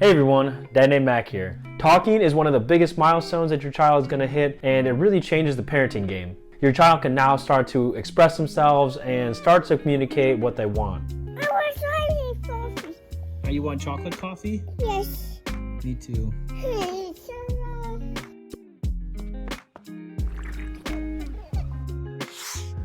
Hey everyone, Dad named Mac here. Talking is one of the biggest milestones that your child is going to hit, and it really changes the parenting game. Your child can now start to express themselves and start to communicate what they want. I want chocolate coffee. Oh, you want chocolate coffee? Yes. Me too.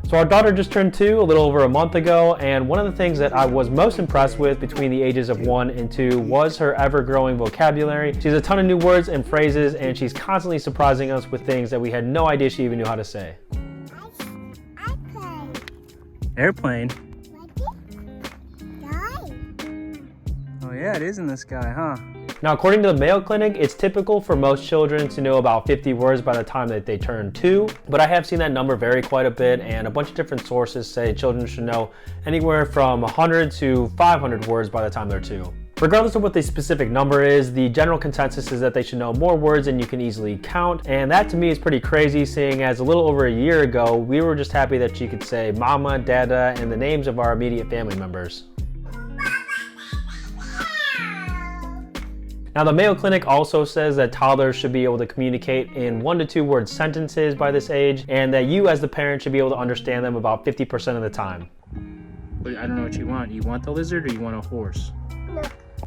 So our daughter just turned 2 a little over a month ago, and one of the things that I was most impressed with between the ages of 1 and 2 was her ever-growing vocabulary. She has a ton of new words and phrases, and she's constantly surprising us with things that we had no idea she even knew how to say. Airplane. Oh yeah, it is in the sky, huh? Now, according to the Mayo Clinic, it's typical for most children to know about 50 words by the time that they turn 2, but I have seen that number vary quite a bit, and a bunch of different sources say children should know anywhere from 100 to 500 words by the time they're 2. Regardless of what the specific number is, the general consensus is that they should know more words than you can easily count, and that to me is pretty crazy, seeing as a little over a year ago, we were just happy that she could say mama, dada, and the names of our immediate family members. Now, the Mayo Clinic also says that toddlers should be able to communicate in 1 to 2 word sentences by this age, and that you as the parent should be able to understand them about 50% of the time. But I don't know what you want. You want the lizard or you want a horse?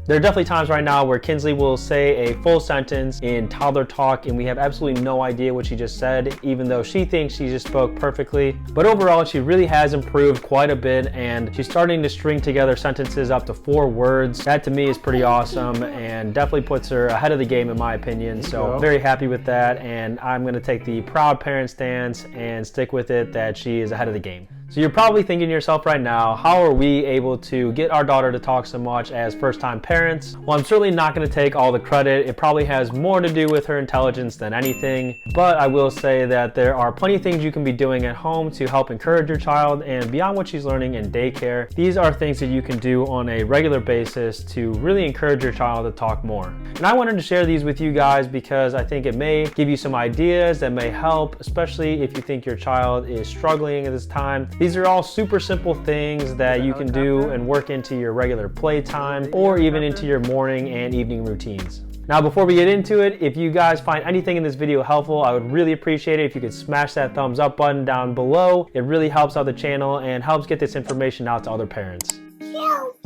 There are definitely times right now where Kinsley will say a full sentence in toddler talk and we have absolutely no idea what she just said, even though she thinks she just spoke perfectly. But overall, she really has improved quite a bit, and she's starting to string together sentences up to 4 words. That to me is pretty awesome and definitely puts her ahead of the game in my opinion. So very happy with that, and I'm going to take the proud parent stance and stick with it that she is ahead of the game. So you're probably thinking to yourself right now, how are we able to get our daughter to talk so much as first-time parents? Well, I'm certainly not going to take all the credit. It probably has more to do with her intelligence than anything. But I will say that there are plenty of things you can be doing at home to help encourage your child, and beyond what she's learning in daycare, these are things that you can do on a regular basis to really encourage your child to talk more. And I wanted to share these with you guys because I think it may give you some ideas that may help, especially if you think your child is struggling at this time. These are all super simple things that you can do and work into your regular playtime or even into your morning and evening routines. Now, before we get into it, if you guys find anything in this video helpful, I would really appreciate it if you could smash that thumbs up button down below. It really helps out the channel and helps get this information out to other parents. Help!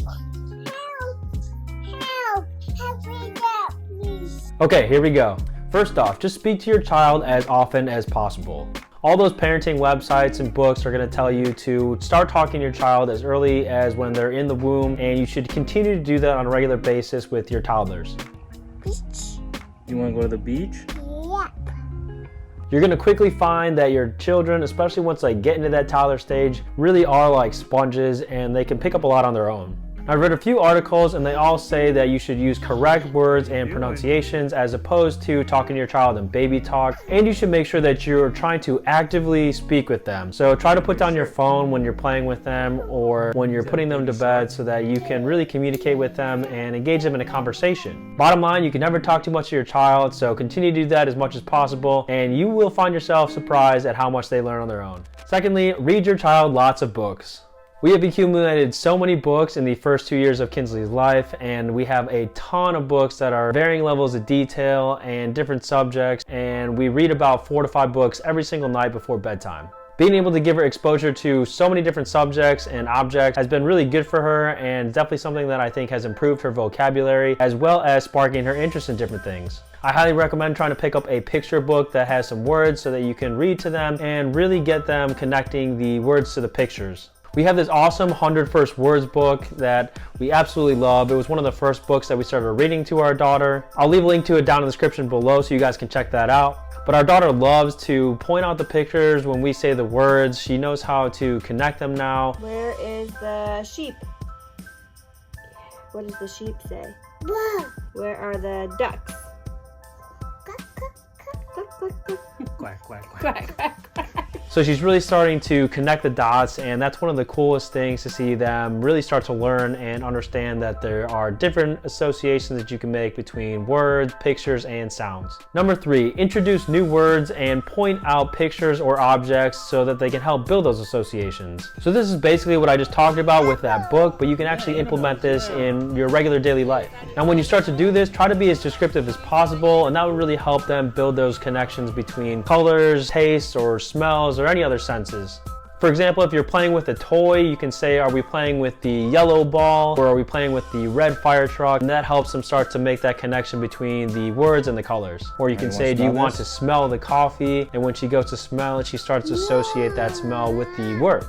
Help me out, please. Okay, here we go. First off, just speak to your child as often as possible. All those parenting websites and books are going to tell you to start talking to your child as early as when they're in the womb, and you should continue to do that on a regular basis with your toddlers. Beach. You want to go to the beach? Yep. You're going to quickly find that your children, especially once they get into that toddler stage, really are like sponges, and they can pick up a lot on their own. I've read a few articles and they all say that you should use correct words and pronunciations as opposed to talking to your child in baby talk, and you should make sure that you're trying to actively speak with them. So try to put down your phone when you're playing with them or when you're putting them to bed so that you can really communicate with them and engage them in a conversation. Bottom line, you can never talk too much to your child, so continue to do that as much as possible and you will find yourself surprised at how much they learn on their own. Secondly, read your child lots of books. We have accumulated so many books in the first 2 years of Kinsley's life, and we have a ton of books that are varying levels of detail and different subjects, and we read about 4 to 5 books every single night before bedtime. Being able to give her exposure to so many different subjects and objects has been really good for her, and definitely something that I think has improved her vocabulary as well as sparking her interest in different things. I highly recommend trying to pick up a picture book that has some words so that you can read to them and really get them connecting the words to the pictures. We have this awesome 100 First Words book that we absolutely love. It was one of the first books that we started reading to our daughter. I'll leave a link to it down in the description below so you guys can check that out. But our daughter loves to point out the pictures when we say the words. She knows how to connect them now. Where is the sheep? What does the sheep say? Whoa. Where are the ducks? Quack, quack, quack. Quack, quack, quack. Quack, quack, quack. Quack, quack, quack. So she's really starting to connect the dots, and that's one of the coolest things to see them really start to learn and understand that there are different associations that you can make between words, pictures, and sounds. Number 3, introduce new words and point out pictures or objects so that they can help build those associations. So this is basically what I just talked about with that book, but you can actually implement this in your regular daily life. Now when you start to do this, try to be as descriptive as possible, and that will really help them build those connections between colors, tastes, or smells, or any other senses. For example, if you're playing with a toy, you can say, are we playing with the yellow ball or are we playing with the red fire truck? And that helps them start to make that connection between the words and the colors. Or you can say, do you want to smell the coffee? And when she goes to smell it, she starts to associate that smell with the word.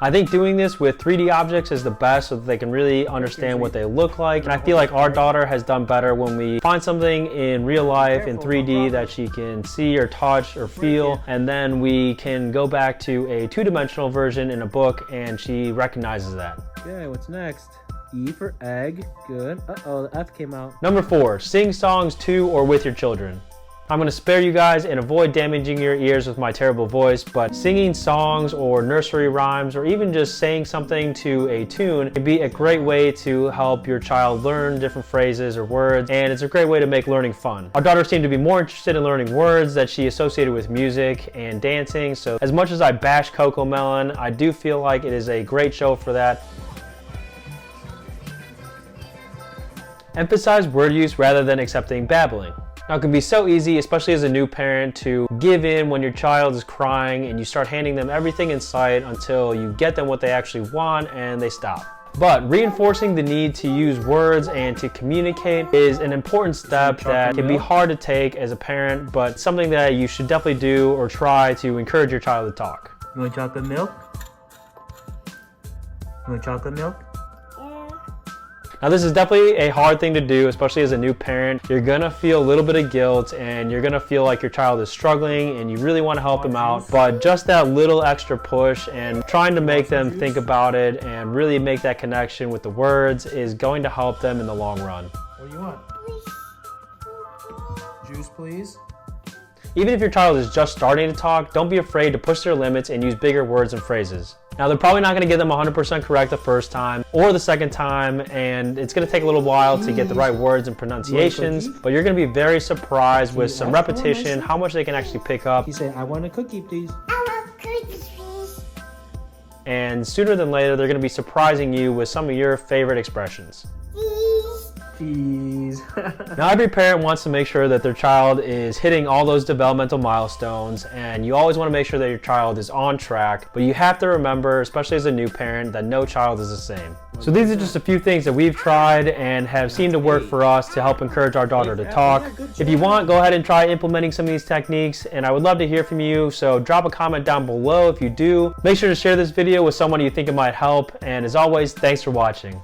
I think doing this with 3D objects is the best so that they can really understand what they look like. And I feel like our daughter has done better when we find something in real life in 3D that she can see or touch or feel, and then we can go back to a 2-dimensional version in a book and she recognizes that. Okay, what's next? E for egg. Good. Uh-oh, the F came out. Number 4, sing songs to or with your children. I'm going to spare you guys and avoid damaging your ears with my terrible voice, but singing songs or nursery rhymes or even just saying something to a tune can be a great way to help your child learn different phrases or words, and it's a great way to make learning fun. Our daughter seemed to be more interested in learning words that she associated with music and dancing, so as much as I bash CoComelon, I do feel like it is a great show for that. Emphasize word use rather than accepting babbling. Now it can be so easy, especially as a new parent, to give in when your child is crying and you start handing them everything in sight until you get them what they actually want and they stop. But reinforcing the need to use words and to communicate is an important step that can be hard to take as a parent, but something that you should definitely do or try to encourage your child to talk. You want chocolate milk? You want chocolate milk? Now this is definitely a hard thing to do, especially as a new parent. You're gonna feel a little bit of guilt and you're gonna feel like your child is struggling and you really wanna help them out. But just that little extra push and trying to make them think about it and really make that connection with the words is going to help them in the long run. What do you want? Juice, please. Even if your child is just starting to talk, don't be afraid to push their limits and use bigger words and phrases. Now they're probably not going to get them 100% correct the first time or the second time, and it's going to take a little while to get the right words and pronunciations, but you're going to be very surprised with some repetition how much they can actually pick up. You say, I want a cookie, please. I want cookies, please. And sooner than later, they're going to be surprising you with some of your favorite expressions. Cheese. Now every parent wants to make sure that their child is hitting all those developmental milestones, and you always want to make sure that your child is on track, but you have to remember, especially as a new parent, that no child is the same. So these are just a few things that we've tried and have seemed to work for us to help encourage our daughter to talk. If you want, go ahead and try implementing some of these techniques, and I would love to hear from you, so drop a comment down below if you do. Make sure to share this video with someone you think it might help, and as always, thanks for watching.